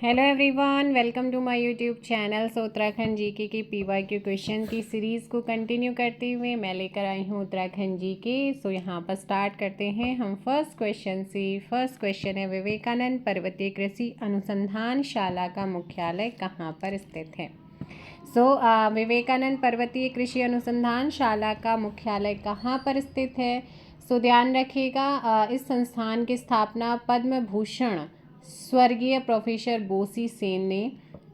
Hello everyone, welcome to my YouTube channel. Uttarakhand GK की PYQ question की series को continue करते हुए मैं लेकर आई हूँ उत्तराखंड जीके। यहाँ पर स्टार्ट करते हैं हम फर्स्ट क्वेश्चन से। फर्स्ट क्वेश्चन है, विवेकानंद पर्वतीय कृषि अनुसंधान शाला का मुख्यालय कहाँ पर स्थित है? विवेकानंद पर्वतीय कृषि अनुसंधान शाला का मुख्यालय कहाँ पर स्थित है? ध्यान रखिएगा, इस संस्थान की स्थापना पद्म भूषण स्वर्गीय प्रोफेसर बोसी सेन ने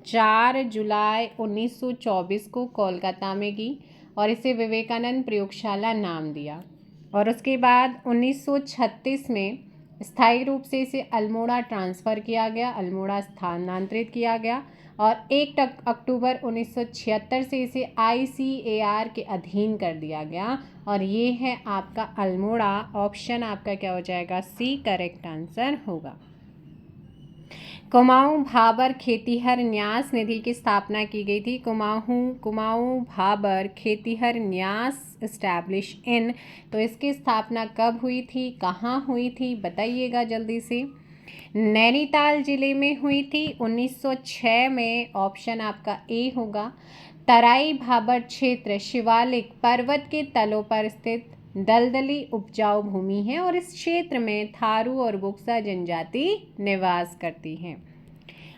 4 जुलाई 1924 को कोलकाता में की और इसे विवेकानंद प्रयोगशाला नाम दिया। और उसके बाद 1936 में स्थायी रूप से इसे अल्मोड़ा ट्रांसफ़र किया गया, अल्मोड़ा स्थानांतरित किया गया और 1 अक्टूबर 1976 से इसे ICAR के अधीन कर दिया गया। और ये है आपका अल्मोड़ा। ऑप्शन आपका क्या हो जाएगा? सी करेक्ट आंसर होगा। कुमाऊं भाबर खेतिहर न्यास निधि की स्थापना की गई थी। कुमाऊं भाबर खेतिहर न्यास इस्टेब्लिश इन, तो इसकी स्थापना कब हुई थी, कहाँ हुई थी, बताइएगा जल्दी से। नैनीताल जिले में हुई थी 1906 में। ऑप्शन आपका ए होगा। तराई भाबर क्षेत्र शिवालिक पर्वत के तलों पर स्थित दलदली उपजाऊ भूमि है और इस क्षेत्र में थारू और बुक्सा जनजाति निवास करती हैं।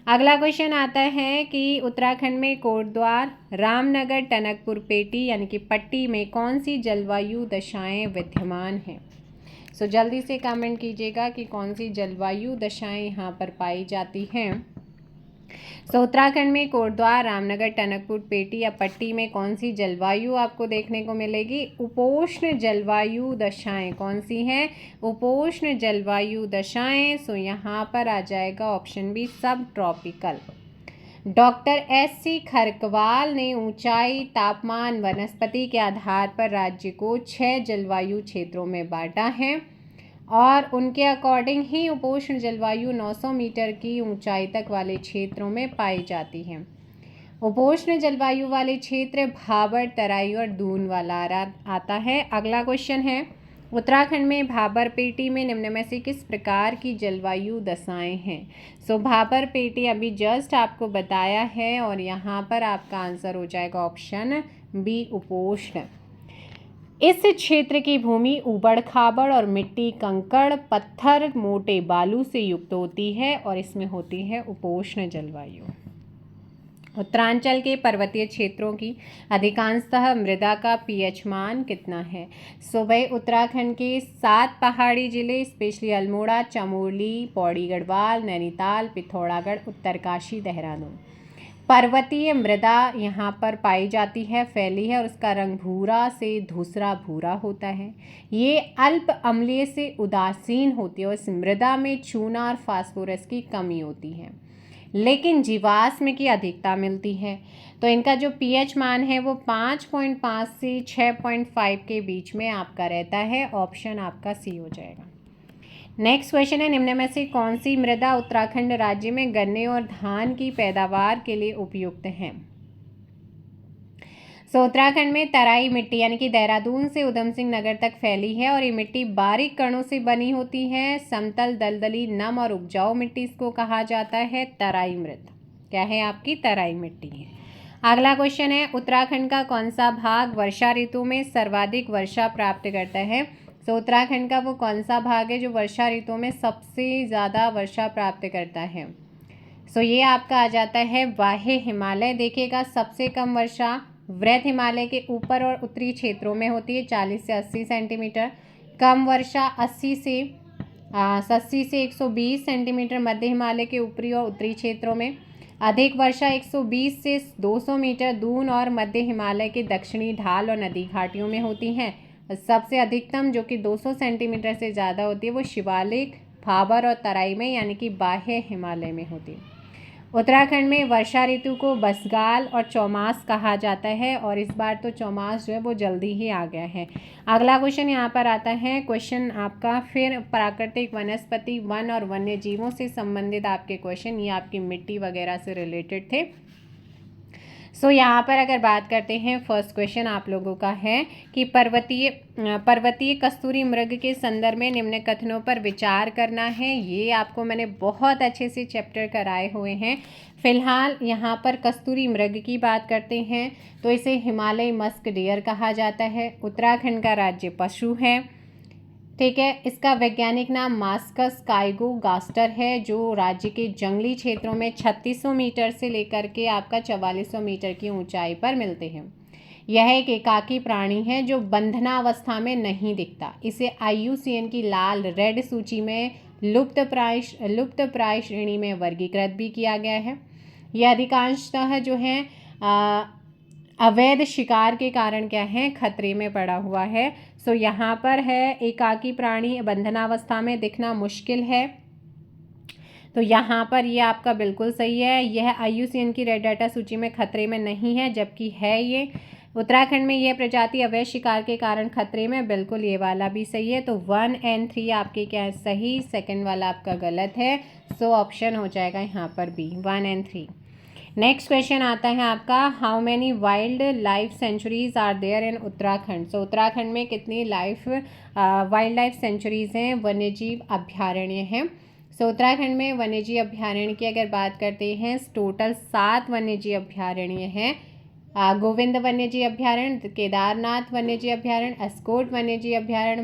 अगला क्वेश्चन आता है कि उत्तराखंड में कोटद्वार, रामनगर, टनकपुर पेटी यानी कि पट्टी में कौन सी जलवायु दशाएं विद्यमान हैं? जल्दी से कमेंट कीजिएगा कि कौन सी जलवायु दशाएं यहाँ पर पाई जाती हैं। उत्तराखंड में कोटद्वार, रामनगर, टनकपुर पेटी या पट्टी में कौन सी जलवायु आपको देखने को मिलेगी? उपोष्ण जलवायु दशाएं। कौन सी हैं? उपोष्ण जलवायु दशाएं। यहाँ पर आ जाएगा ऑप्शन बी, सब ट्रॉपिकल। डॉक्टर SC खरकवाल ने ऊंचाई, तापमान, वनस्पति के आधार पर राज्य को 6 जलवायु क्षेत्रों में बांटा है और उनके अकॉर्डिंग ही उपोष्ण जलवायु 900 मीटर की ऊंचाई तक वाले क्षेत्रों में पाई जाती है। उपोष्ण जलवायु वाले क्षेत्र भाबर, तराई और दून वाला आता है। अगला क्वेश्चन है, उत्तराखंड में भाबर पेटी में निम्न में से किस प्रकार की जलवायु दशाएं हैं? भाबर पेटी अभी जस्ट आपको बताया है और यहाँ पर आपका आंसर हो जाएगा ऑप्शन बी, उपोष्ण। इस क्षेत्र की भूमि ऊबड़ खाबड़ और मिट्टी, कंकड़, पत्थर, मोटे बालू से युक्त होती है और इसमें होती है उपोष्ण जलवायु। उत्तरांचल के पर्वतीय क्षेत्रों की अधिकांशतः मृदा का pH मान कितना है? वही उत्तराखंड के 7 पहाड़ी जिले स्पेशली अल्मोड़ा, चमोली, पौड़ी गढ़वाल, नैनीताल, पिथौरागढ़, उत्तरकाशी, देहरादून। पर्वतीय मृदा यहाँ पर पाई जाती है, फैली है और उसका रंग भूरा से धूसरा भूरा होता है। ये अल्प अम्लीय से उदासीन होती है और इस मृदा में चूना और फास्फोरस की कमी होती है, लेकिन जीवाश्म की अधिकता मिलती है। तो इनका जो pH मान है वो 5.5 से 6.5 के बीच में आपका रहता है। ऑप्शन आपका सी हो जाएगा। नेक्स्ट क्वेश्चन है, निम्न में से कौन सी मृदा उत्तराखंड राज्य में गन्ने और धान की पैदावार के लिए उपयुक्त है? उत्तराखंड में तराई मिट्टी यानी कि देहरादून से उधम सिंह नगर तक फैली है और ये मिट्टी बारीक कणों से बनी होती है। समतल, दलदली, नम और उपजाऊ मिट्टी इसको कहा जाता है तराई मृदा। क्या है? आपकी तराई मिट्टी है। अगला क्वेश्चन है, उत्तराखंड का कौन सा भाग वर्षा ऋतु में सर्वाधिक वर्षा प्राप्त करता है? उत्तराखंड का वो कौन सा भाग है जो वर्षा ऋतु में सबसे ज़्यादा वर्षा प्राप्त करता है? ये आपका आ जाता है वाह्य हिमालय। देखिएगा, सबसे कम वर्षा वृहद हिमालय के ऊपर और उत्तरी क्षेत्रों में होती है, 40 से 80 सेंटीमीटर। कम वर्षा 80 से 120 सेंटीमीटर मध्य हिमालय के ऊपरी और उत्तरी क्षेत्रों में। अधिक वर्षा 120 से 200 मीटर दून और मध्य हिमालय के दक्षिणी ढाल और नदी घाटियों में होती हैं। सबसे अधिकतम जो कि 200 सेंटीमीटर से ज़्यादा होती है वो शिवालिक, भाबर और तराई में यानी कि बाह्य हिमालय में होती है। उत्तराखंड में वर्षा ऋतु को बसगाल और चौमास कहा जाता है और इस बार तो चौमास जो है वो जल्दी ही आ गया है। अगला क्वेश्चन यहाँ पर आता है, क्वेश्चन आपका फिर प्राकृतिक, वनस्पति, वन और वन्य जीवों से संबंधित आपके क्वेश्चन, ये आपकी मिट्टी वगैरह से रिलेटेड थे। यहाँ पर अगर बात करते हैं, फर्स्ट क्वेश्चन आप लोगों का है कि पर्वतीय कस्तूरी मृग के संदर्भ में निम्न कथनों पर विचार करना है। ये आपको मैंने बहुत अच्छे से चैप्टर कराए हुए हैं। फिलहाल यहाँ पर कस्तूरी मृग की बात करते हैं तो इसे हिमालय मस्क डियर कहा जाता है। उत्तराखंड का राज्य पशु है, ठीक है। इसका वैज्ञानिक नाम मास्कस काइगोगास्टर है, जो राज्य के जंगली क्षेत्रों में 3600 मीटर से लेकर के आपका 4400 मीटर की ऊंचाई पर मिलते हैं। यह एक एकाकी प्राणी है जो बंधनावस्था में नहीं दिखता। इसे IUCN की लाल रेड सूची में लुप्त प्राय श्रेणी में वर्गीकृत भी किया गया है। यह अधिकांशतः जो है अवैध शिकार के कारण क्या है, खतरे में पड़ा हुआ है। यहाँ पर है एकाकी प्राणी बंधनावस्था में दिखना मुश्किल है, तो यहाँ पर ये आपका बिल्कुल सही है। यह IUCN की रेड डाटा सूची में खतरे में नहीं है, जबकि है ये। उत्तराखंड में यह प्रजाति अवैध शिकार के कारण खतरे में, बिल्कुल ये वाला भी सही है। तो 1 और 3 आपके क्या है, सही। सेकंड वाला आपका गलत है। ऑप्शन हो जाएगा यहाँ पर बी, 1 और 3। नेक्स्ट क्वेश्चन आता है आपका, how many wild life sanctuaries are there in Uttarakhand. Uttarakhand में कितनी वाइल्ड लाइफ सेंचुरीज हैं, वन्यजीव अभ्यारण्य हैं। उत्तराखंड में वन्यजीव अभ्यारण्य की अगर बात करते हैं, टोटल 7 वन्यजीव अभ्यारण्य हैं। गोविंद वन्यजीव अभ्यारण्य, केदारनाथ वन्यजीव अभ्यारण्य, अस्कोट वन्यजीव अभ्यारण्य,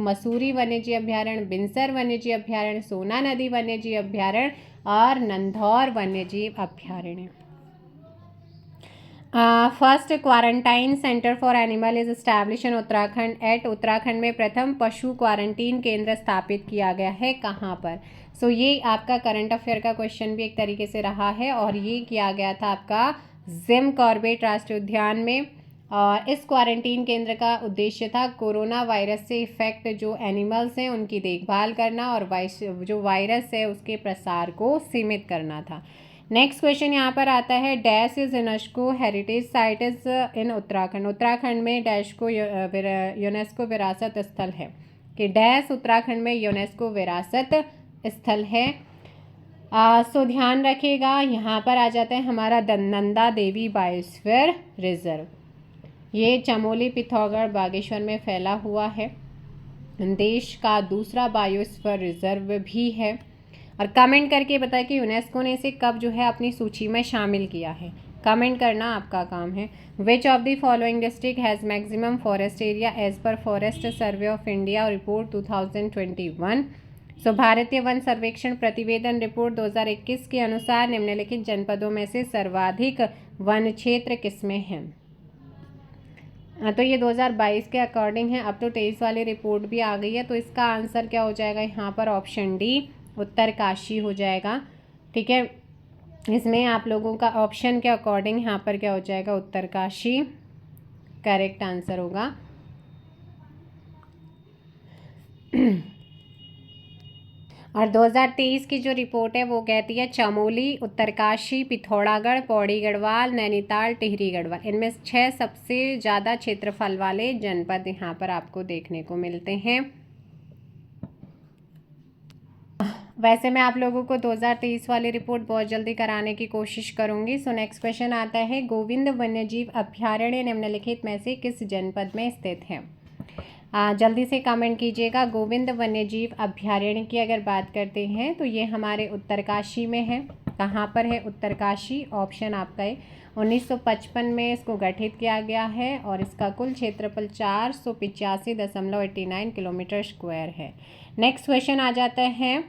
मसूरी वन्यजीव अभ्यारण्य, बिनसर वन्यजीव अभ्यारण्य, सोना नदी वन्यजीव अभ्यारण्य और नंधौर वन्यजीव अभ्यारण्य। First quarantine centre for animal is establish in Uttarakhand Uttarakhand में प्रथम पशु क्वारंटीन केंद्र स्थापित किया गया है, कहाँ पर। ये आपका करंट अफेयर का क्वेश्चन भी एक तरीके से रहा है, और ये किया गया था आपका जिम कॉर्बेट राष्ट्रीय उद्यान में। और इस क्वारंटीन केंद्र का उद्देश्य था कोरोना वायरस से इफेक्ट जो एनिमल्स हैं उनकी देखभाल करना, और जो वायरस है उसके प्रसार को सीमित करना था। नेक्स्ट क्वेश्चन यहाँ पर आता है, dash is UNESCO heritage site is in Uttarakhand. Uttarakhand में डैश को यूनेस्को विरासत स्थल है, कि डैश उत्तराखंड में यूनेस्को विरासत स्थल है। ध्यान रखिएगा, यहाँ पर आ जाता है हमारा नंदा देवी बायोस्फीयर रिजर्व। ये चमोली, पिथौरागढ़, बागेश्वर में फैला हुआ है। देश का दूसरा बायोस्फीयर रिजर्व भी है। और कमेंट करके बताएं कि यूनेस्को ने इसे कब जो है अपनी सूची में शामिल किया है। कमेंट करना आपका काम है। Which of the following district has maximum forest area as per forest survey of India report 2021। भारतीय वन सर्वेक्षण प्रतिवेदन रिपोर्ट 2021 के अनुसार निम्नलिखित जनपदों में से सर्वाधिक वन क्षेत्र किसमें हैं। तो ये 2022 के अकॉर्डिंग है। अब तो 23 वाली रिपोर्ट भी आ गई है, तो इसका आंसर क्या हो जाएगा यहाँ पर, ऑप्शन डी उत्तरकाशी हो जाएगा। ठीक है, इसमें आप लोगों का ऑप्शन के अकॉर्डिंग यहाँ पर क्या हो जाएगा, उत्तरकाशी करेक्ट आंसर होगा। और 2023 की जो रिपोर्ट है वो कहती है चमोली, उत्तरकाशी, पिथौरागढ़, पौड़ी गढ़वाल, नैनीताल, टिहरी गढ़वाल, इनमें 6 सबसे ज़्यादा क्षेत्रफल वाले जनपद यहाँ पर आपको देखने को मिलते हैं। वैसे मैं आप लोगों को 2023 वाली रिपोर्ट बहुत जल्दी कराने की कोशिश करूंगी। नेक्स्ट क्वेश्चन आता है, गोविंद वन्यजीव अभ्यारण्य निम्नलिखित में से किस जनपद में स्थित है। जल्दी से कमेंट कीजिएगा। गोविंद वन्यजीव अभ्यारण्य की अगर बात करते हैं तो ये हमारे उत्तरकाशी में है। कहाँ पर है, उत्तरकाशी। ऑप्शन आपका है। 1955 में इसको गठित किया गया है और इसका कुल क्षेत्रफल 485.89 किलोमीटर स्क्वायर है। नेक्स्ट क्वेश्चन आ जाता है,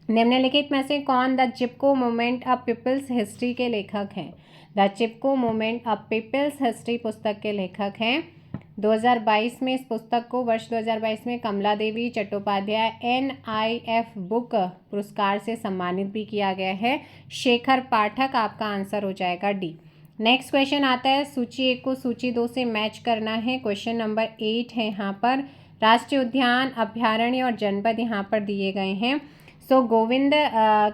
निम्नलिखित में से कौन the Chipko movement a people's history के लेखक हैं। The Chipko movement a people's history पुस्तक के लेखक हैं। 2022 में इस पुस्तक को वर्ष 2022 में कमला देवी चट्टोपाध्याय NIF बुक पुरस्कार से सम्मानित भी किया गया है। शेखर पाठक आपका आंसर हो जाएगा डी। नेक्स्ट क्वेश्चन आता है, सूची 1 को सूची 2 से मैच करना है। क्वेश्चन नंबर 8 है यहाँ पर। राष्ट्रीय उद्यान, अभ्यारण्य और जनपद यहाँ पर दिए गए हैं। गोविंद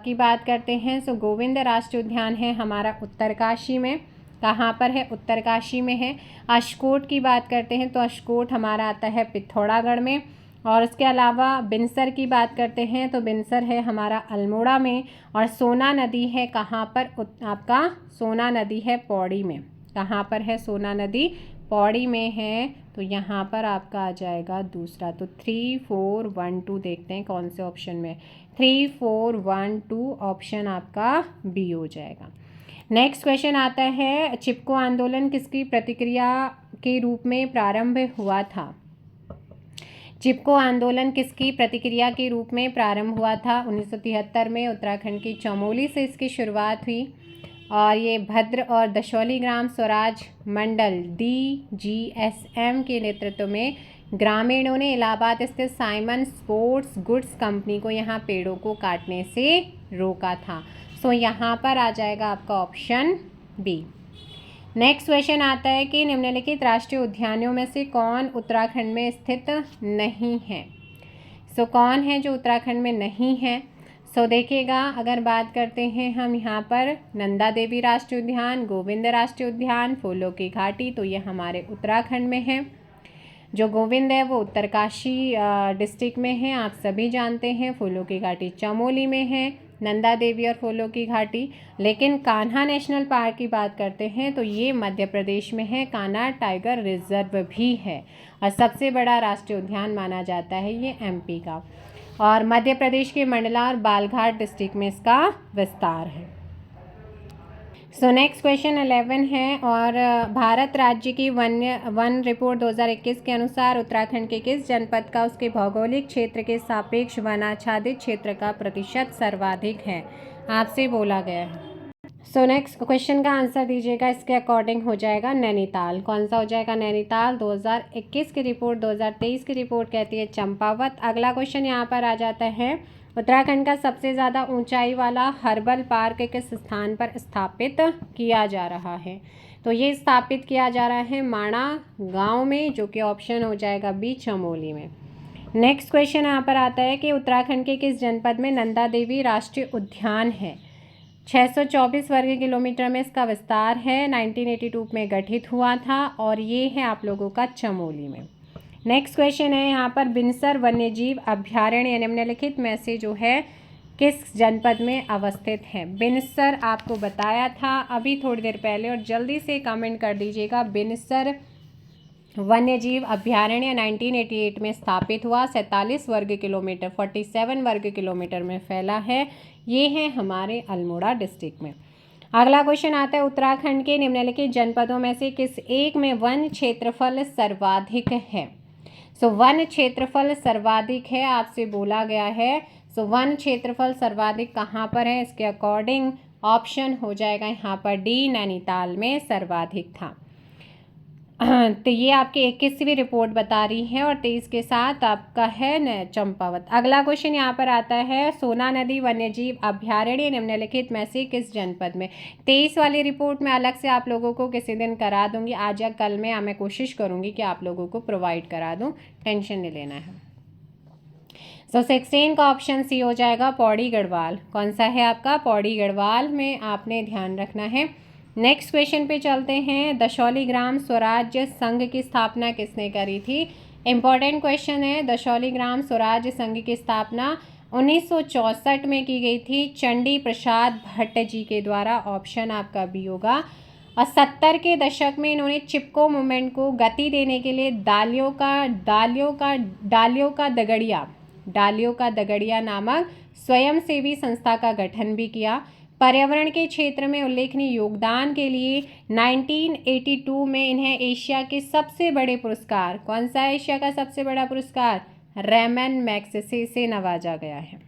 की बात करते हैं। गोविंद राष्ट्रीय उद्यान है हमारा उत्तरकाशी में। कहाँ पर है, उत्तरकाशी में है। अशकोट की बात करते हैं तो अशकोट हमारा आता है पिथौरागढ़ में। और उसके अलावा बिनसर की बात करते हैं तो बिनसर है हमारा अल्मोड़ा में। और सोना नदी है कहाँ पर, आपका सोना नदी है पौड़ी में। कहाँ पर है सोना नदी? पौड़ी में है। तो यहाँ पर आपका आ जाएगा दूसरा। तो 3, 4, 1, 2 देखते हैं कौन से ऑप्शन में। 3, 4, 1, 2 ऑप्शन आपका बी हो जाएगा। नेक्स्ट क्वेश्चन आता है, चिपको आंदोलन किसकी प्रतिक्रिया के रूप में प्रारंभ हुआ था? चिपको आंदोलन किसकी प्रतिक्रिया के रूप में प्रारंभ हुआ था? 1973 में उत्तराखंड की चमोली से इसकी शुरुआत हुई। और ये भद्र और दशौली ग्राम स्वराज मंडल DGSM के नेतृत्व में ग्रामीणों ने इलाहाबाद स्थित साइमन स्पोर्ट्स गुड्स कंपनी को यहाँ पेड़ों को काटने से रोका था। सो यहाँ पर आ जाएगा आपका ऑप्शन बी। नेक्स्ट क्वेश्चन आता है कि निम्नलिखित राष्ट्रीय उद्यानों में से कौन उत्तराखंड में स्थित नहीं है? सो कौन है जो उत्तराखंड में नहीं है? सो देखिएगा, अगर बात करते हैं हम यहाँ पर नंदा देवी राष्ट्रीय उद्यान, गोविंद राष्ट्रीय उद्यान, फूलों की घाटी, तो ये हमारे उत्तराखंड में है। जो गोविंद है वो उत्तरकाशी डिस्ट्रिक्ट में है, आप सभी जानते हैं। फूलों की घाटी चमोली में है, नंदा देवी और फूलों की घाटी। लेकिन कान्हा नेशनल पार्क की बात करते हैं तो ये मध्य प्रदेश में है, कान्हा टाइगर रिजर्व भी है। और सबसे बड़ा राष्ट्रीय उद्यान माना जाता है ये MP का। और मध्य प्रदेश के मंडला और बालघाट डिस्ट्रिक्ट में इसका विस्तार है। सो नेक्स्ट क्वेश्चन 11 है, और भारत राज्य की वन रिपोर्ट 2021 के अनुसार उत्तराखंड के किस जनपद का उसके भौगोलिक क्षेत्र के सापेक्ष वनाच्छादित क्षेत्र का प्रतिशत सर्वाधिक है? आपसे बोला गया है। सो नेक्स्ट क्वेश्चन का आंसर दीजिएगा। इसके अकॉर्डिंग हो जाएगा नैनीताल। कौन सा हो जाएगा? नैनीताल। 2021 की रिपोर्ट 2023 की रिपोर्ट कहती है चंपावत। अगला क्वेश्चन यहाँ पर आ जाता है, उत्तराखंड का सबसे ज़्यादा ऊंचाई वाला हर्बल पार्क किस स्थान पर स्थापित किया जा रहा है? तो ये स्थापित किया जा रहा है माणा गांव में, जो कि ऑप्शन हो जाएगा बी, चमोली में। नेक्स्ट क्वेश्चन यहाँ पर आता है कि उत्तराखंड के किस जनपद में नंदा देवी राष्ट्रीय उद्यान है? 624 वर्ग किलोमीटर में इसका विस्तार है, 1982 में गठित हुआ था, और ये है आप लोगों का चमोली में। नेक्स्ट क्वेश्चन है यहाँ पर, बिनसर वन्यजीव अभ्यारण्य निम्नलिखित में से जो है किस जनपद में अवस्थित है? बिनसर आपको बताया था अभी थोड़ी देर पहले, और जल्दी से कमेंट कर दीजिएगा। बिनसर वन्यजीव अभ्यारण्य 1988 में स्थापित हुआ, 47 वर्ग किलोमीटर 47 वर्ग किलोमीटर में फैला है। ये है हमारे अल्मोड़ा डिस्ट्रिक्ट में। अगला क्वेश्चन आता है, उत्तराखंड के निम्नलिखित जनपदों में से किस एक में वन क्षेत्रफल सर्वाधिक है? सो वन क्षेत्रफल सर्वाधिक है, आपसे बोला गया है। सो वन क्षेत्रफल सर्वाधिक कहाँ पर है? इसके अकॉर्डिंग ऑप्शन हो जाएगा यहाँ पर डी, नैनीताल में सर्वाधिक था। तो ये आपकी 21वीं रिपोर्ट बता रही है, और 23 के साथ आपका है चंपावत। अगला क्वेश्चन यहाँ पर आता है, सोना नदी वन्यजीव अभ्यारण्य निम्नलिखित में से किस जनपद में? 23 वाली रिपोर्ट में अलग से आप लोगों को किसी दिन करा दूंगी, आज या कल में मैं कोशिश करूंगी कि आप लोगों को प्रोवाइड करा दूं, टेंशन नहीं लेना है। सो 16 का ऑप्शन सी हो जाएगा, पौड़ी गढ़वाल। कौन सा है आपका? पौड़ी गढ़वाल में आपने ध्यान रखना है। नेक्स्ट क्वेश्चन पे चलते हैं, दशौली ग्राम स्वराज्य संघ की स्थापना किसने करी थी? इंपॉर्टेंट क्वेश्चन है। दशौली ग्राम स्वराज्य संघ की स्थापना 1964 में की गई थी, चंडी प्रसाद भट्ट जी के द्वारा। ऑप्शन आपका बी होगा। और 70 के दशक में इन्होंने चिपको मूवमेंट को गति देने के लिए डालियों का दगड़िया नामक स्वयंसेवी संस्था का गठन भी किया। पर्यावरण के क्षेत्र में उल्लेखनीय योगदान के लिए 1982 में इन्हें एशिया के सबसे बड़े पुरस्कार, कौन सा है एशिया का सबसे बड़ा पुरस्कार? रैमन मैग्सेसे से नवाजा गया है।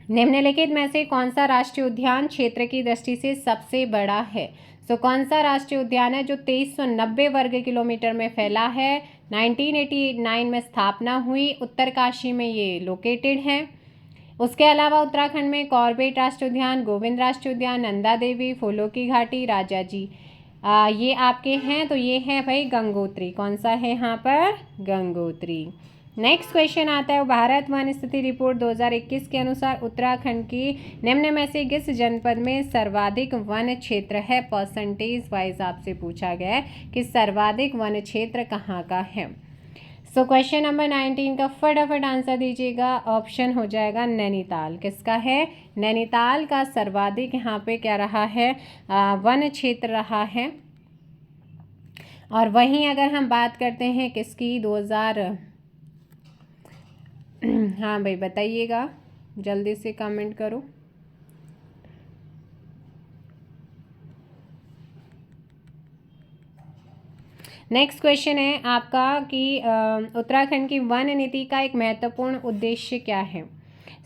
निम्नलिखित में से कौन सा राष्ट्रीय उद्यान क्षेत्र की दृष्टि से सबसे बड़ा है? सो कौन सा राष्ट्रीय उद्यान है जो 2390 वर्ग किलोमीटर में फैला है? 1989 में स्थापना हुई, उत्तरकाशी में ये लोकेटेड है। उसके अलावा उत्तराखंड में कॉर्बेट राष्ट्रीय उद्यान, गोविंद राष्ट्रीय उद्यान, नंदा देवी, फूलों की घाटी, राजा जी, ये आपके हैं। तो ये है भाई गंगोत्री। कौन सा है यहाँ पर? गंगोत्री। नेक्स्ट क्वेश्चन आता है, भारत वन स्थिति रिपोर्ट 2021 के अनुसार उत्तराखंड की निम्न में से किस जनपद में सर्वाधिक वन क्षेत्र है? परसेंटेज वाइज आपसे पूछा गया है कि सर्वाधिक वन क्षेत्र कहाँ का है। सो क्वेश्चन नंबर 19 का फटाफट आंसर दीजिएगा। ऑप्शन हो जाएगा नैनीताल। किसका है? नैनीताल का सर्वाधिक यहाँ पे क्या रहा है? वन क्षेत्र रहा है। और वहीं अगर हम बात करते हैं किसकी, 2000 हाँ भाई बताइएगा, जल्दी से कमेंट करो। नेक्स्ट क्वेश्चन है आपका कि उत्तराखंड की वन नीति का एक महत्वपूर्ण उद्देश्य क्या है?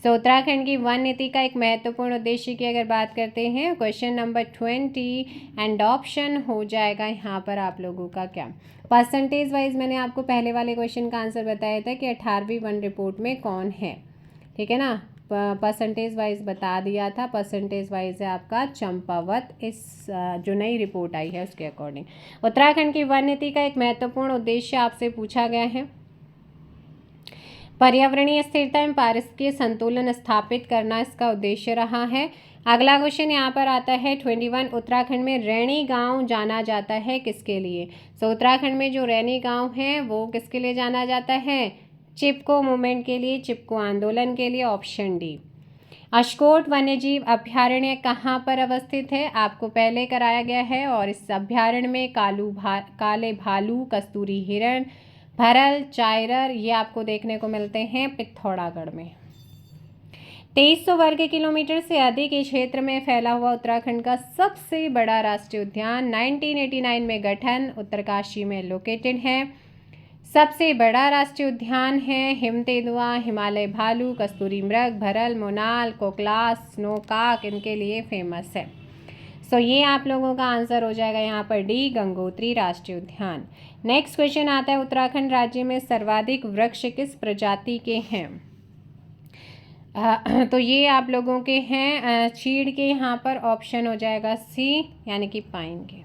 सो उत्तराखंड की वन नीति का एक महत्वपूर्ण उद्देश्य की अगर बात करते हैं, क्वेश्चन नंबर 20 एंड ऑप्शन हो जाएगा यहाँ पर आप लोगों का क्या? परसेंटेज वाइज मैंने आपको पहले वाले क्वेश्चन का आंसर बताया था कि 18वीं वन रिपोर्ट में कौन है, ठीक है ना। परसेंटेज वाइज बता दिया था। परसेंटेज वाइज है आपका चंपावत, इस जो नई रिपोर्ट आई है उसके अकॉर्डिंग। उत्तराखंड की वन नीति का एक महत्वपूर्ण उद्देश्य आपसे पूछा गया है, पर्यावरणीय स्थिरता एवं पारिस्थितिक संतुलन स्थापित करना इसका उद्देश्य रहा है। अगला क्वेश्चन यहाँ पर आता है 21, उत्तराखंड में रैनी गांव जाना जाता है किसके लिए? सो उत्तराखंड में जो रैनी गांव है वो किसके लिए जाना जाता है? चिपको मूवमेंट के लिए, चिपको आंदोलन के लिए। Option D. अशकोट वन्यजीव अभ्यारण्य कहाँ पर अवस्थित है? आपको पहले कराया गया है। और इस अभ्यारण्य में काले भालू, कस्तूरी हिरण, भरल, चायरर ये आपको देखने को मिलते हैं पिथौरागढ़ में। 2300 वर्ग किलोमीटर से अधिक के क्षेत्र में फैला हुआ उत्तराखंड का सबसे बड़ा राष्ट्रीय उद्यान 1989 में गठन, उत्तरकाशी में लोकेटेड है। सबसे बड़ा राष्ट्रीय उद्यान है हिमतेंदुआ, हिमालय भालू, कस्तूरी मृग, भरल, मोनाल, कोकलास, स्नोकॉक इनके लिए फेमस है। सो ये आप लोगों का आंसर हो जाएगा यहाँ पर डी, गंगोत्री राष्ट्रीय उद्यान। नेक्स्ट क्वेश्चन आता है, उत्तराखंड राज्य में सर्वाधिक वृक्ष किस प्रजाति के हैं? तो ये आप लोगों के हैं चीड़ के। यहाँ पर ऑप्शन हो जाएगा सी, यानी कि पाइन के।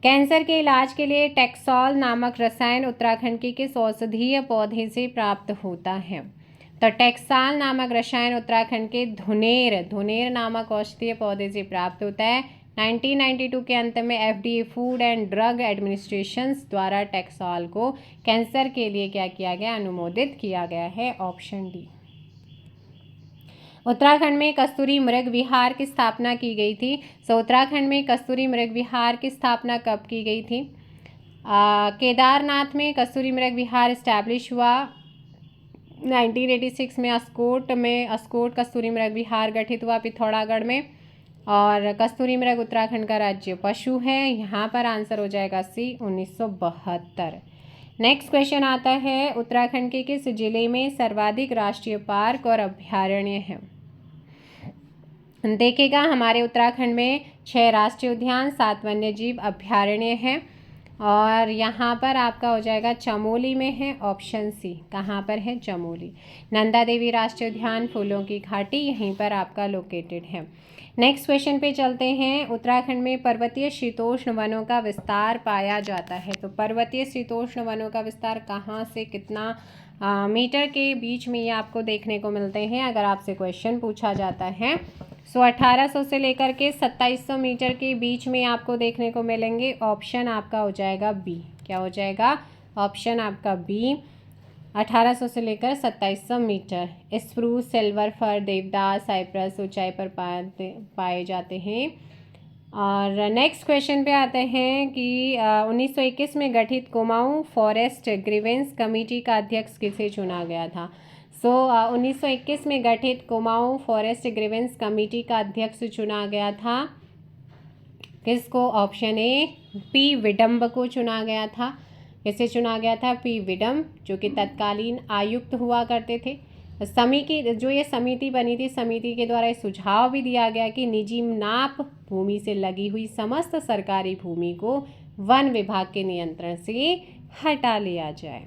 कैंसर के इलाज के लिए टैक्सोल नामक रसायन उत्तराखंड के किस औषधीय पौधे से प्राप्त होता है? तो टैक्सोल नामक रसायन उत्तराखंड के धुनेर नामक औषधीय पौधे से प्राप्त होता है। 1992 के अंत में FDA food and drug administration द्वारा टैक्सोल को कैंसर के लिए क्या किया गया? अनुमोदित किया गया है। Option D. उत्तराखंड में कस्तूरी मृग विहार की स्थापना की गई थी। सो उत्तराखंड में कस्तूरी मृग विहार की स्थापना कब की गई थी? केदारनाथ में कस्तूरी मृग विहार इस्टेब्लिश हुआ 1986 में। अस्कोट कस्तूरी मृग विहार गठित हुआ पिथौरागढ़ में। और कस्तूरी मृग उत्तराखंड का राज्य पशु है। यहाँ पर आंसर हो जाएगा सी, 1972। नेक्स्ट क्वेश्चन आता है, उत्तराखंड के किस जिले में सर्वाधिक राष्ट्रीय पार्क और अभ्यारण्य हैं? देखिएगा, हमारे उत्तराखंड में 6 राष्ट्रीय उद्यान, 7 वन्यजीव अभ्यारण्य हैं। और यहाँ पर आपका हो जाएगा चमोली में है। Option C. कहाँ पर है? चमोली। नंदा देवी राष्ट्रीय उद्यान, फूलों की घाटी यहीं पर आपका लोकेटेड है। नेक्स्ट क्वेश्चन पे चलते हैं, उत्तराखंड में पर्वतीय शीतोष्ण वनों का विस्तार पाया जाता है। तो पर्वतीय शीतोष्ण वनों का विस्तार कहाँ से कितना मीटर के बीच में ये आपको देखने को मिलते हैं अगर आपसे क्वेश्चन पूछा जाता है? सो 1800 से लेकर के 2700 मीटर के बीच में आपको देखने को मिलेंगे। ऑप्शन आपका हो जाएगा बी। क्या हो जाएगा? ऑप्शन आपका बी, 1800 से लेकर 2700 मीटर। स्प्रूस, सिल्वर फर, देवदास, साइप्रस ऊंचाई पर पाए जाते हैं। और नेक्स्ट क्वेश्चन पे आते हैं कि 1921 में गठित कुमाऊं फॉरेस्ट ग्रीवेंस कमेटी का अध्यक्ष किसे चुना गया था? सो 1921 में गठित कुमाऊं फॉरेस्ट ग्रीवेंस कमेटी का अध्यक्ष चुना गया था किसको? ऑप्शन ए, पी विडम्ब को चुना गया था। किसे चुना गया था? पी विडम्ब, जो कि तत्कालीन आयुक्त हुआ करते थे। जो ये समिति बनी थी, समिति के द्वारा सुझाव भी दिया गया कि निजी नाप भूमि से लगी हुई समस्त सरकारी भूमि को वन विभाग के नियंत्रण से हटा लिया जाए।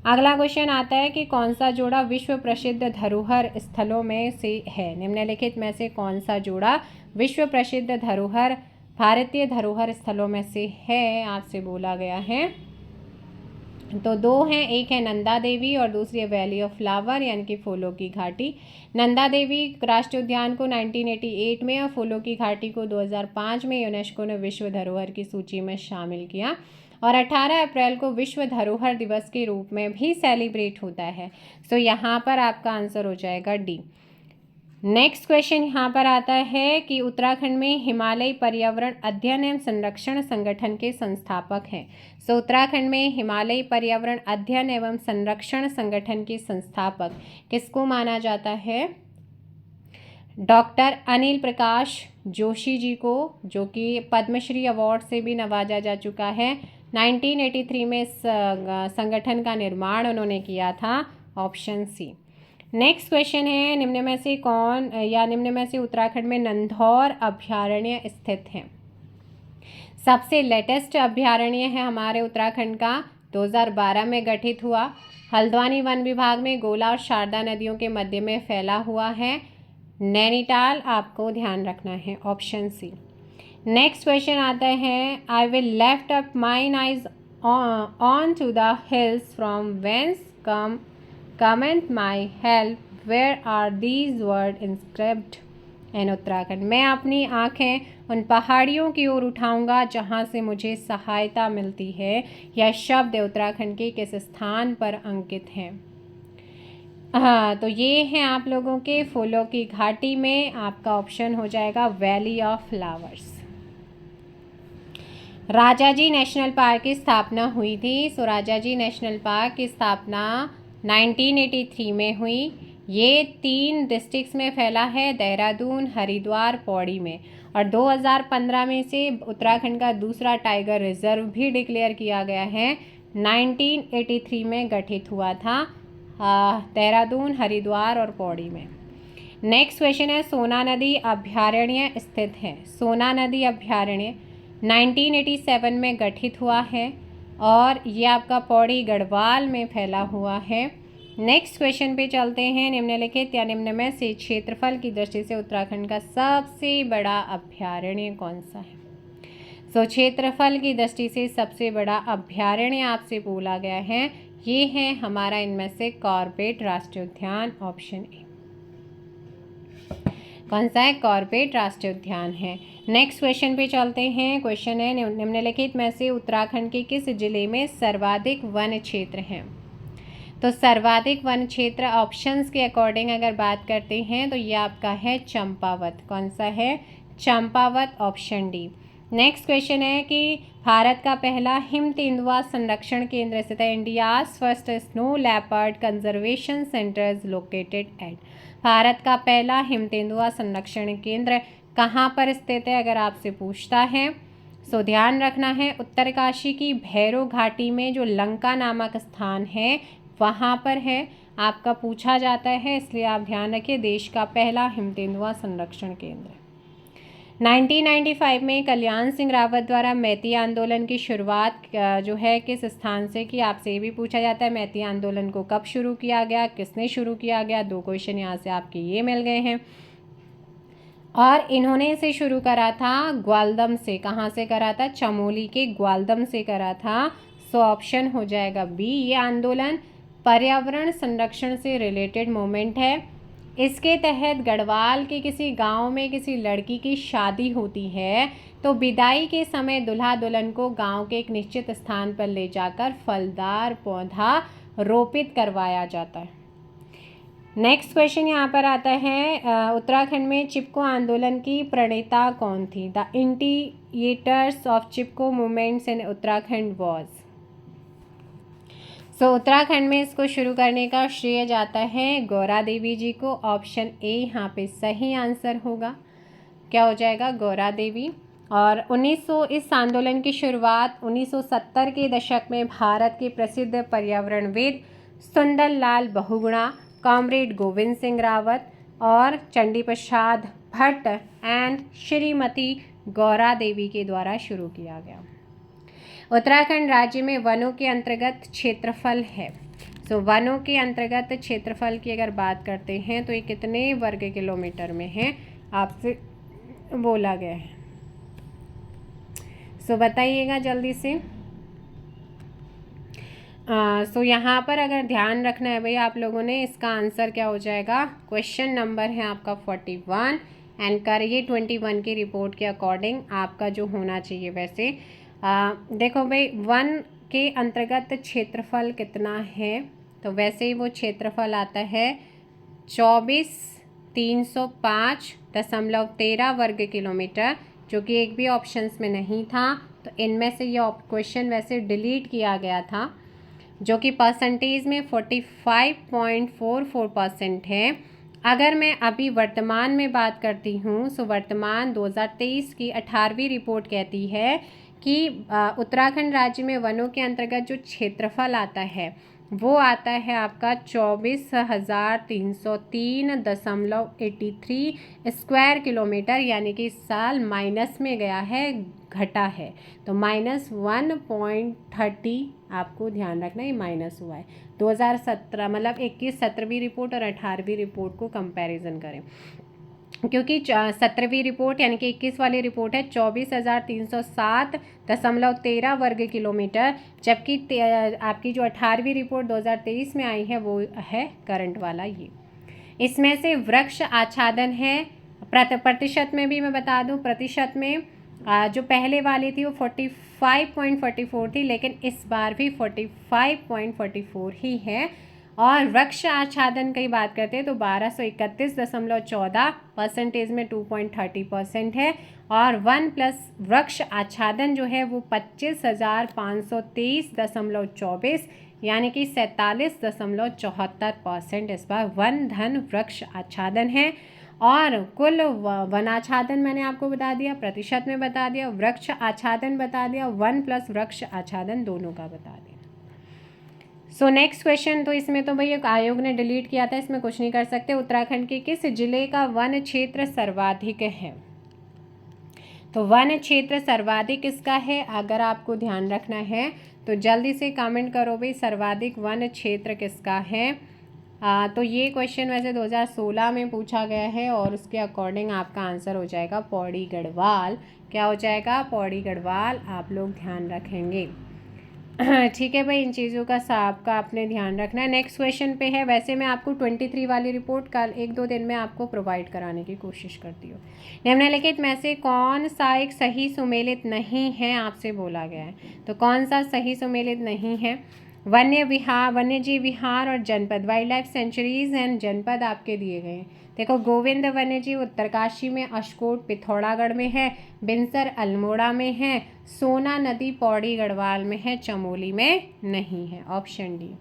अगला क्वेश्चन आता है कि कौन सा जोड़ा विश्व प्रसिद्ध धरोहर स्थलों में से है? निम्नलिखित में से कौन सा जोड़ा विश्व प्रसिद्ध धरोहर भारतीय धरोहर स्थलों में से है? आपसे बोला गया है। तो 2 हैं, एक है नंदा देवी और दूसरी है वैली ऑफ फ्लावर यानी कि फूलों की घाटी। नंदा देवी राष्ट्रीय उद्यान को 1988 में और फूलों की घाटी को 2005 में यूनेस्को ने विश्व धरोहर की सूची में शामिल किया। और 18 अप्रैल को विश्व धरोहर दिवस के रूप में भी सेलिब्रेट होता है। सो यहाँ पर आपका आंसर हो जाएगा डी। नेक्स्ट क्वेश्चन यहाँ पर आता है कि उत्तराखंड में हिमालय पर्यावरण अध्ययन एवं संरक्षण संगठन के संस्थापक हैं। सो उत्तराखंड में हिमालय पर्यावरण अध्ययन एवं संरक्षण संगठन के संस्थापक किसको माना जाता है? डॉक्टर अनिल प्रकाश जोशी जी को, जो कि पद्मश्री अवार्ड से भी नवाजा जा चुका है। 1983 में इस संगठन का निर्माण उन्होंने किया था, ऑप्शन सी। नेक्स्ट क्वेश्चन है, निम्न में से उत्तराखंड में नंधौर अभयारण्य स्थित है? सबसे लेटेस्ट अभयारण्य है हमारे उत्तराखंड का, 2012 में गठित हुआ। हल्द्वानी वन विभाग में गोला और शारदा नदियों के मध्य में फैला हुआ है। नैनीताल आपको ध्यान रखना है, ऑप्शन सी। नेक्स्ट क्वेश्चन आता है, I will lift up mine eyes on to the hills from whence cometh my help, where are these word inscript in Uttarakhand? मैं अपनी आँखें उन पहाड़ियों की ओर उठाऊंगा जहाँ से मुझे सहायता मिलती है। यह शब्द उत्तराखंड के किस स्थान पर अंकित हैं? हाँ, तो ये हैं आप लोगों के फूलों की घाटी में। आपका ऑप्शन हो जाएगा valley of flowers. Rajaji national park की स्थापना हुई थी। सो राजाजी नेशनल पार्क की स्थापना 1983 में हुई। ये 3 डिस्ट्रिक्ट्स में फैला है, देहरादून, हरिद्वार, पौड़ी में। और 2015 में से उत्तराखंड का दूसरा टाइगर रिजर्व भी डिक्लेयर किया गया है। 1983 में गठित हुआ था, देहरादून, हरिद्वार और पौड़ी में। नेक्स्ट क्वेश्चन है, सोना नदी अभयारण्य स्थित है? सोना नदी अभयारण्य 1987 में गठित हुआ है और ये आपका पौड़ी गढ़वाल में फैला हुआ है। नेक्स्ट क्वेश्चन पे चलते हैं, निम्नलिखित या निम्न में से क्षेत्रफल की दृष्टि से उत्तराखंड का सबसे बड़ा अभयारण्य कौन सा है? सो क्षेत्रफल की दृष्टि से सबसे बड़ा अभयारण्य आपसे बोला गया है, ये है हमारा इनमें से कॉर्बेट राष्ट्रीय उद्यान, ऑप्शन ए। कौन सा है? कॉर्बेट राष्ट्रीय उद्यान है। नेक्स्ट क्वेश्चन पे चलते हैं। क्वेश्चन है, निम्नलिखित में से उत्तराखंड के किस जिले में सर्वाधिक वन क्षेत्र हैं? तो सर्वाधिक वन क्षेत्र ऑप्शंस के अकॉर्डिंग अगर बात करते हैं तो ये आपका है चंपावत। कौन सा है? Champawat, option D. Next question है कि भारत का पहला हिम तेंदुआ संरक्षण केंद्र स्थित है। India's first snow leopard conservation centre is located at? Bharat का पहला हिम तेंदुआ संरक्षण केंद्र कहाँ पर स्थित है अगर आपसे पूछता है? सो ध्यान रखना है, उत्तरकाशी की भैरव घाटी में जो लंका नामक स्थान है वहाँ पर है। आपका पूछा जाता है, इसलिए आप ध्यान रखिए, देश का पहला हिम तेंदुआ संरक्षण केंद्र। 1995 में कल्याण सिंह रावत द्वारा मैती आंदोलन की शुरुआत जो है किस स्थान से की? आपसे ये भी पूछा जाता है, मैती आंदोलन को कब शुरू किया गया, किसने शुरू किया गया? 2 क्वेश्चन यहाँ से आपके ये मिल गए हैं। और इन्होंने इसे शुरू करा था ग्वालदम से। कहाँ से करा था? चमोली के ग्वालदम से करा था। सो ऑप्शन हो जाएगा बी। ये आंदोलन पर्यावरण संरक्षण से रिलेटेड मूवमेंट है। इसके तहत गढ़वाल के किसी गांव में किसी लड़की की शादी होती है तो विदाई के समय दूल्हा दुल्हन को गांव के एक निश्चित स्थान पर ले जाकर फलदार पौधा रोपित करवाया जाता है। नेक्स्ट क्वेश्चन यहाँ पर आता है, उत्तराखंड में चिपको आंदोलन की प्रणेता कौन थी? The initiators of Chipko movements in Uttarakhand was? So Uttarakhand में इसको शुरू करने का श्रेय जाता है गौरा देवी जी को। ऑप्शन ए यहाँ पे सही आंसर होगा। क्या हो जाएगा? गौरा देवी। और इस आंदोलन की शुरुआत 1970 के दशक में भारत के प्रसिद्ध पर्यावरणविद सुंदर लाल बहुगुणा, कॉमरेड गोविंद सिंह रावत और चंडी प्रसाद भट्ट एंड श्रीमती गौरा देवी के द्वारा शुरू किया गया। उत्तराखंड राज्य में वनों के अंतर्गत क्षेत्रफल है। सो वनों के अंतर्गत क्षेत्रफल की अगर बात करते हैं तो ये कितने वर्ग किलोमीटर में है आपसे बोला गया है? सो बताइएगा जल्दी से। सो यहाँ पर अगर ध्यान रखना है भाई आप लोगों ने, इसका आंसर क्या हो जाएगा? क्वेश्चन नंबर है आपका 41 एंड करिए 21 की रिपोर्ट के अकॉर्डिंग आपका जो होना चाहिए वैसे। देखो भाई, वन के अंतर्गत क्षेत्रफल कितना है, तो वैसे ही वो क्षेत्रफल आता है 24,305.13 वर्ग किलोमीटर, जो कि एक भी ऑप्शंस में नहीं था। तो इनमें से ये क्वेश्चन वैसे डिलीट किया गया था, जो कि परसेंटेज में 45.44% है। अगर मैं अभी वर्तमान में बात करती हूँ, सो वर्तमान 2023 की 18वीं रिपोर्ट कहती है कि उत्तराखंड राज्य में वनों के अंतर्गत जो क्षेत्रफल आता है वो आता है आपका 24,303.83 स्क्वायर किलोमीटर, यानी कि इस साल माइनस में गया है, घटा है। तो -1.30 आपको ध्यान रखना, ये माइनस हुआ है। 2017 मतलब 21 17वीं रिपोर्ट और 18वीं रिपोर्ट को कंपैरिजन करें, क्योंकि 17वीं रिपोर्ट यानी कि 21 वाली रिपोर्ट है 24,307.13 वर्ग किलोमीटर, जबकि आपकी जो 18वीं रिपोर्ट 2023 में आई है वो है करंट वाला ये। इसमें से वृक्ष आच्छादन है, प्रतिशत में भी मैं बता दूं, प्रतिशत में जो पहले वाली थी वो 45.44 थी, लेकिन इस बार भी 45.44 ही है। और वृक्ष आच्छादन की बात करते हैं तो 1231.14 परसेंटेज में 2.30% है, और 1+ वृक्ष आच्छादन जो है वो 25,523.24 यानी कि 47.74% इस बार वन धन वृक्ष आच्छादन है। और कुल वनाच्छादन मैंने आपको बता दिया, प्रतिशत में बता दिया, वृक्ष आच्छादन बता दिया, 1+ वृक्ष आच्छादन दोनों का बता दिया। सो नेक्स्ट क्वेश्चन, तो इसमें तो भैया आयोग ने डिलीट किया था, इसमें कुछ नहीं कर सकते। उत्तराखंड के किस जिले का वन क्षेत्र सर्वाधिक है? तो वन क्षेत्र सर्वाधिक किसका है, अगर आपको ध्यान रखना है तो जल्दी से कमेंट करो भाई, सर्वाधिक वन क्षेत्र किसका है। तो ये क्वेश्चन वैसे 2016 में पूछा गया है, और उसके अकॉर्डिंग आपका आंसर हो जाएगा पौड़ी गढ़वाल। क्या हो जाएगा? पौड़ी गढ़वाल। आप लोग ध्यान रखेंगे। ठीक है भाई, इन चीज़ों का आपका आपने ध्यान रखना है। नेक्स्ट क्वेश्चन पे है, वैसे मैं आपको 23 वाली रिपोर्ट कल 1-2 दिन में आपको प्रोवाइड कराने की कोशिश करती हूँ। निम्नलिखित में से कौन सा एक सही सुमेलित नहीं है, आपसे बोला गया है। तो कौन सा सही सुमेलित नहीं है? वन्य विहार, वन्य जीव विहार और जनपद, वाइल्ड लाइफ सेंचुरीज एंड जनपद आपके दिए गए हैं। देखो, गोविंद वन्य जीव उत्तरकाशी में, अशकोट पिथौरागढ़ में है, बिनसर अल्मोड़ा में है, सोना नदी पौड़ी गढ़वाल में है, चमोली में नहीं है। Option D.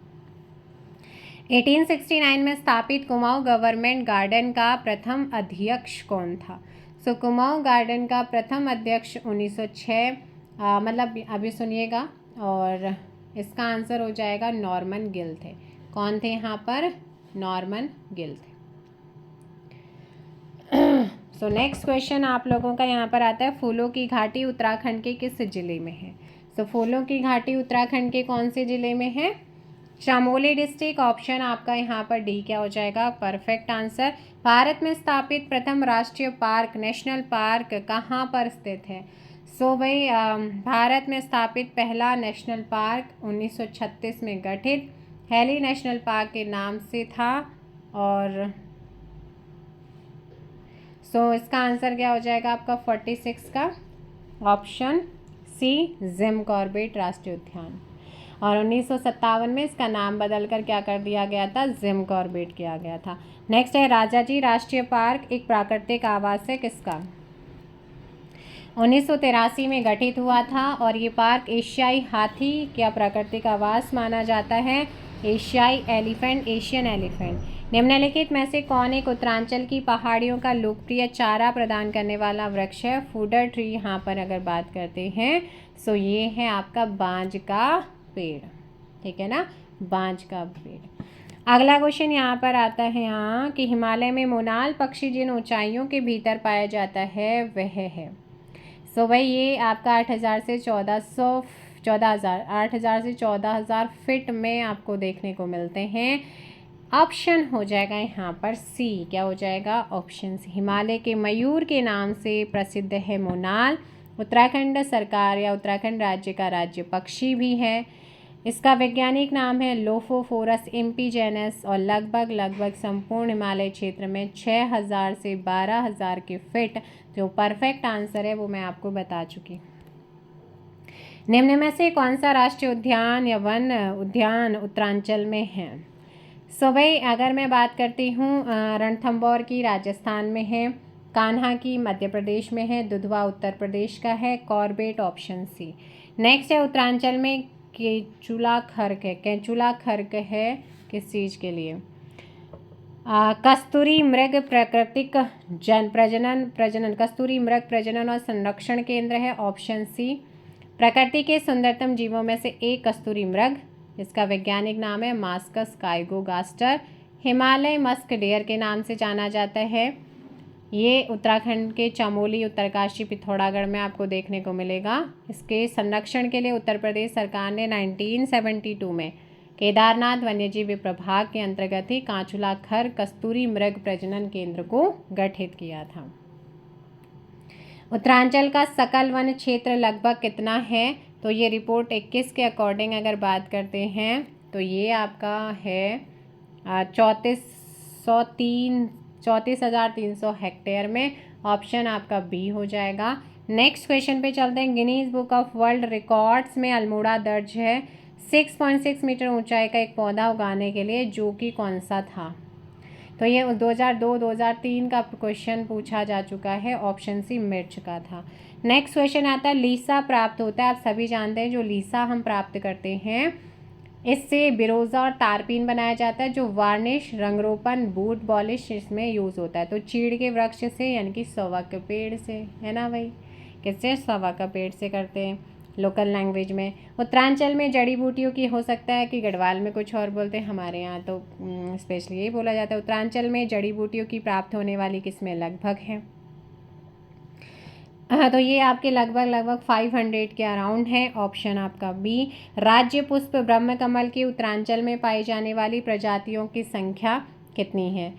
1869 में स्थापित कुमाऊं गवर्नमेंट गार्डन का प्रथम अध्यक्ष कौन था? सो कुमाऊं गार्डन का प्रथम अध्यक्ष 1906, मतलब अभी सुनिएगा, और इसका आंसर हो जाएगा नॉर्मन गिल थे। कौन थे यहाँ पर? नॉर्मन गिल थे। सो नेक्स्ट क्वेश्चन आप लोगों का यहाँ पर आता है, फूलों की घाटी उत्तराखंड के किस जिले में है? सो फूलों की घाटी उत्तराखंड के कौन से जिले में है? चमोली डिस्ट्रिक्ट। ऑप्शन आपका यहाँ पर डी क्या हो जाएगा? Perfect answer. भारत में स्थापित प्रथम राष्ट्रीय पार्क, नेशनल पार्क कहाँ पर स्थित है? सो भाई, भारत में स्थापित पहला नेशनल पार्क 1936 में गठित हैली नेशनल पार्क के नाम से था, और सो इसका आंसर क्या हो जाएगा आपका 46 का? ऑप्शन सी, जिम कॉर्बेट राष्ट्रीय उद्यान। और 1957 में इसका नाम बदलकर क्या कर दिया गया था? जिम कॉर्बेट किया गया था। नेक्स्ट है, राजाजी राष्ट्रीय पार्क एक प्राकृतिक आवास है किसका? 1983 में गठित हुआ था, और ये पार्क एशियाई हाथी क्या प्राकृतिक आवास माना जाता है? एशियाई एलिफेंट, एशियन एलिफेंट। निम्नलिखित में से कौन एक उत्तरांचल की पहाड़ियों का लोकप्रिय चारा प्रदान करने वाला वृक्ष है? फूडर ट्री यहाँ पर अगर बात करते हैं, सो ये है आपका बांज का पेड़। ठीक है ना, बांज का पेड़। अगला क्वेश्चन यहाँ पर आता है यहाँ कि हिमालय में मोनाल पक्षी जिन ऊंचाइयों के भीतर पाया जाता है वह है। सो भाई, ये आपका 8,000 से 14,000 फीट में आपको देखने को मिलते हैं। ऑप्शन हो जाएगा यहाँ पर सी। क्या हो जाएगा? Option C. हिमालय के मयूर के नाम से प्रसिद्ध है मोनाल। उत्तराखंड सरकार या उत्तराखंड राज्य का राज्य पक्षी भी है। इसका वैज्ञानिक नाम है लोफोफोरस इम्पीजेनस, और लगभग संपूर्ण हिमालय क्षेत्र में 6,000 से 12,000 के फीट। जो परफेक्ट आंसर है वो मैं आपको बता चुकी। निम्न में से कौन सा राष्ट्रीय उद्यान या वन उद्यान उत्तरांचल में है? सो भाई अगर मैं बात करती हूँ रणथंभौर की राजस्थान में है, कान्हा की मध्य प्रदेश में है, दुधवा उत्तर प्रदेश का है, कॉर्बेट ऑप्शन सी। नेक्स्ट है उत्तरांचल में केंचुला खर्क है। केंचुला खर्क है किस चीज़ के लिए? कस्तूरी मृग प्राकृतिक प्रजनन कस्तूरी मृग प्रजनन और संरक्षण केंद्र है, ऑप्शन सी। प्रकृति के सुंदरतम जीवों में से एक कस्तूरी मृग, इसका वैज्ञानिक नाम है मास्कस काइगोगास्टर। हिमालय मस्क डेयर के नाम से जाना जाता है। ये उत्तराखंड के चमोली, उत्तरकाशी, पिथौरागढ़ में आपको देखने को मिलेगा। इसके संरक्षण के लिए उत्तर प्रदेश सरकार ने 1972 में केदारनाथ वन्यजीव प्रभाग के अंतर्गत ही कांचुला खर कस्तूरी मृग प्रजनन केंद्र को गठित किया था। उत्तरांचल का सकल वन क्षेत्र लगभग कितना है? तो ये रिपोर्ट 21 के अकॉर्डिंग अगर बात करते हैं तो ये आपका है 34,300 हेक्टेयर में। ऑप्शन आपका बी हो जाएगा। नेक्स्ट क्वेश्चन पे चलते हैं। Guinness book of world records में अल्मोड़ा दर्ज है 6.6 मीटर ऊंचाई का एक पौधा उगाने के लिए, जो कि कौन सा था? तो ये 2002-2003 का क्वेश्चन पूछा जा चुका है, ऑप्शन सी मिर्च का था। नेक्स्ट क्वेश्चन आता है लीसा प्राप्त होता है। आप सभी जानते हैं जो लीसा हम प्राप्त करते हैं इससे बिरोजा और तारपीन बनाया जाता है, जो वार्निश, रंगरोपन, बूट पॉलिश इसमें यूज़ होता है। तो चीड़ के वृक्ष से यानी कि सवा के पेड़ से, है ना भाई, किससे? सवा का पेड़ से करते हैं लोकल लैंग्वेज में। उत्तरांचल में जड़ी बूटियों की हो सकता है कि गढ़वाल में कुछ और बोलते हैं, हमारे यहाँ तो स्पेशली यही बोला जाता है। उत्तरांचल में जड़ी बूटियों की प्राप्त होने वाली किस्में लगभग हैं। तो ये आपके लगभग 500 के अराउंड है, ऑप्शन आपका बी। राज्य पुष्प ब्रह्म कमल की उत्तरांचल में पाई जाने वाली प्रजातियों की संख्या कितनी है?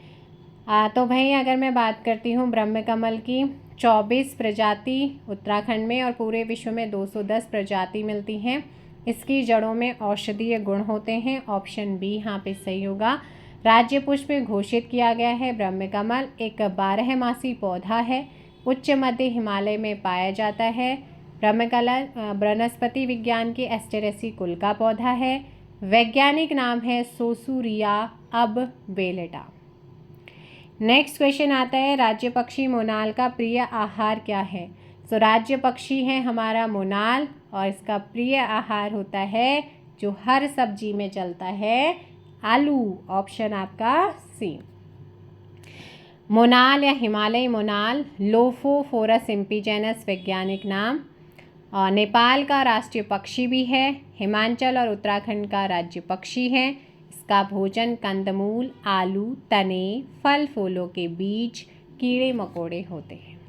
तो भाई अगर मैं बात करती हूँ ब्रह्म कमल की 24 प्रजाति उत्तराखंड में और पूरे विश्व में 210 प्रजाति मिलती हैं। इसकी जड़ों में औषधीय गुण होते हैं, ऑप्शन बी यहाँ पे सही होगा। राज्य पुष्प घोषित किया गया है ब्रह्म कमल एक 12मासी पौधा है, उच्च मध्य हिमालय में पाया जाता है। ब्रह्मकमल वनस्पति विज्ञान के एस्टेरेसी कुल का पौधा है। वैज्ञानिक नाम है सोसूरिया अब वेलेटा। नेक्स्ट क्वेश्चन आता है राज्य पक्षी मोनाल का प्रिय आहार क्या है? सो राज्य पक्षी है हमारा मोनाल और इसका प्रिय आहार होता है जो हर सब्जी में चलता है, आलू। ऑप्शन आपका सी। मोनाल या हिमालय मोनाल लोफोफोरस इम्पीजेनस वैज्ञानिक नाम। और नेपाल का राष्ट्रीय पक्षी भी है, हिमाचल और उत्तराखंड का राज्य पक्षी है। इसका भोजन कंदमूल, आलू, तने, फल फूलों के बीज, कीड़े मकोड़े होते हैं।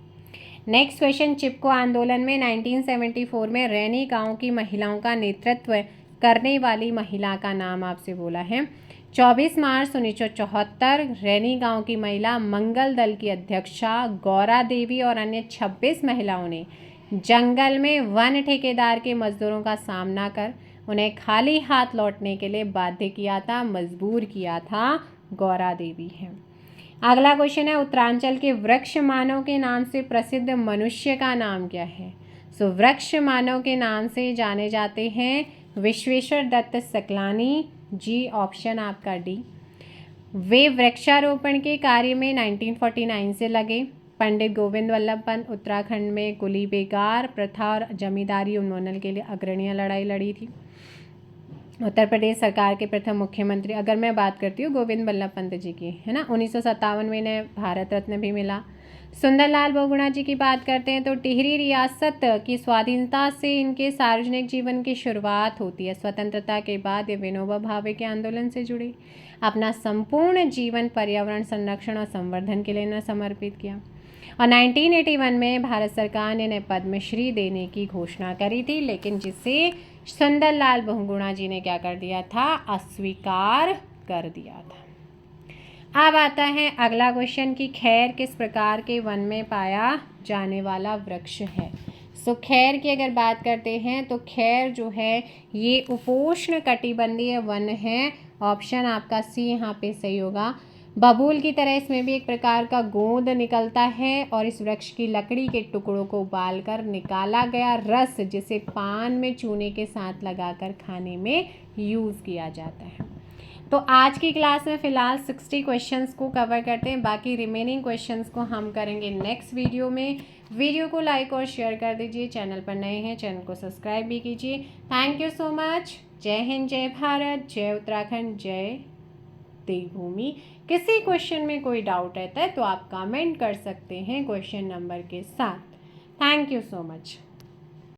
नेक्स्ट क्वेश्चन चिपको आंदोलन में 1974 में रैनी गांव की महिलाओं का नेतृत्व करने वाली महिला का नाम आपसे बोला है। 24 मार्च 1974 रैनी गांव की महिला मंगल दल की अध्यक्षा गौरा देवी और अन्य 26 महिलाओं ने जंगल में वन ठेकेदार के मजदूरों का सामना कर उन्हें खाली हाथ लौटने के लिए बाध्य किया था, मजबूर किया था, गौरा देवी है। अगला क्वेश्चन है उत्तरांचल के वृक्ष मानव के नाम से प्रसिद्ध मनुष्य का नाम क्या है? सो वृक्ष मानव के नाम से जाने जाते हैं विश्वेश्वर दत्त सकलानी जी। ऑप्शन आपका डी। वे वृक्षारोपण के कार्य में 1949 से लगे। पंडित गोविंद वल्लभ पंत उत्तराखंड में कुली बेगार प्रथा और जमींदारी उन्मूलन के लिए अग्रणी लड़ाई लड़ी थी। उत्तर प्रदेश सरकार के प्रथम मुख्यमंत्री अगर मैं बात करती हूँ गोविंद वल्लभ पंत जी की, है ना। 1957 में इन्हें भारत रत्न भी मिला। सुंदरलाल बहुगुणा जी की बात करते हैं तो टिहरी रियासत की स्वाधीनता से इनके सार्वजनिक जीवन की शुरुआत होती है। स्वतंत्रता के बाद ये विनोबा भावे के आंदोलन से जुड़े। अपना संपूर्ण जीवन पर्यावरण संरक्षण और संवर्धन के लिए इन्हें समर्पित किया और 1981 में भारत सरकार ने इन्हें पद्मश्री देने की घोषणा करी थी, लेकिन जिसे सुंदरलाल बहुगुणा जी ने क्या कर दिया था? अस्वीकार कर दिया था। अब आता है अगला क्वेश्चन कि खैर किस प्रकार के वन में पाया जाने वाला वृक्ष है? सो खैर की अगर बात करते हैं तो खैर जो है ये उपोष्ण कटिबंधीय वन है। ऑप्शन आपका सी यहाँ पे सही होगा। बबूल की तरह इसमें भी एक प्रकार का गोंद निकलता है और इस वृक्ष की लकड़ी के टुकड़ों को उबालकर निकाला गया रस जिसे पान में चूने के साथ लगाकर खाने में यूज़ किया जाता है। तो आज की क्लास में फ़िलहाल 60 क्वेश्चंस को कवर करते हैं, बाकी रिमेनिंग क्वेश्चंस को हम करेंगे नेक्स्ट वीडियो में। वीडियो को लाइक और शेयर कर दीजिए, चैनल पर नए हैं चैनल को सब्सक्राइब भी कीजिए। Thank you so much. जय हिंद, जय भारत, जय उत्तराखंड, जय देवभूमि। किसी क्वेश्चन में कोई डाउट रहता है तो आप कमेंट कर सकते हैं क्वेश्चन नंबर के साथ। Thank you so much.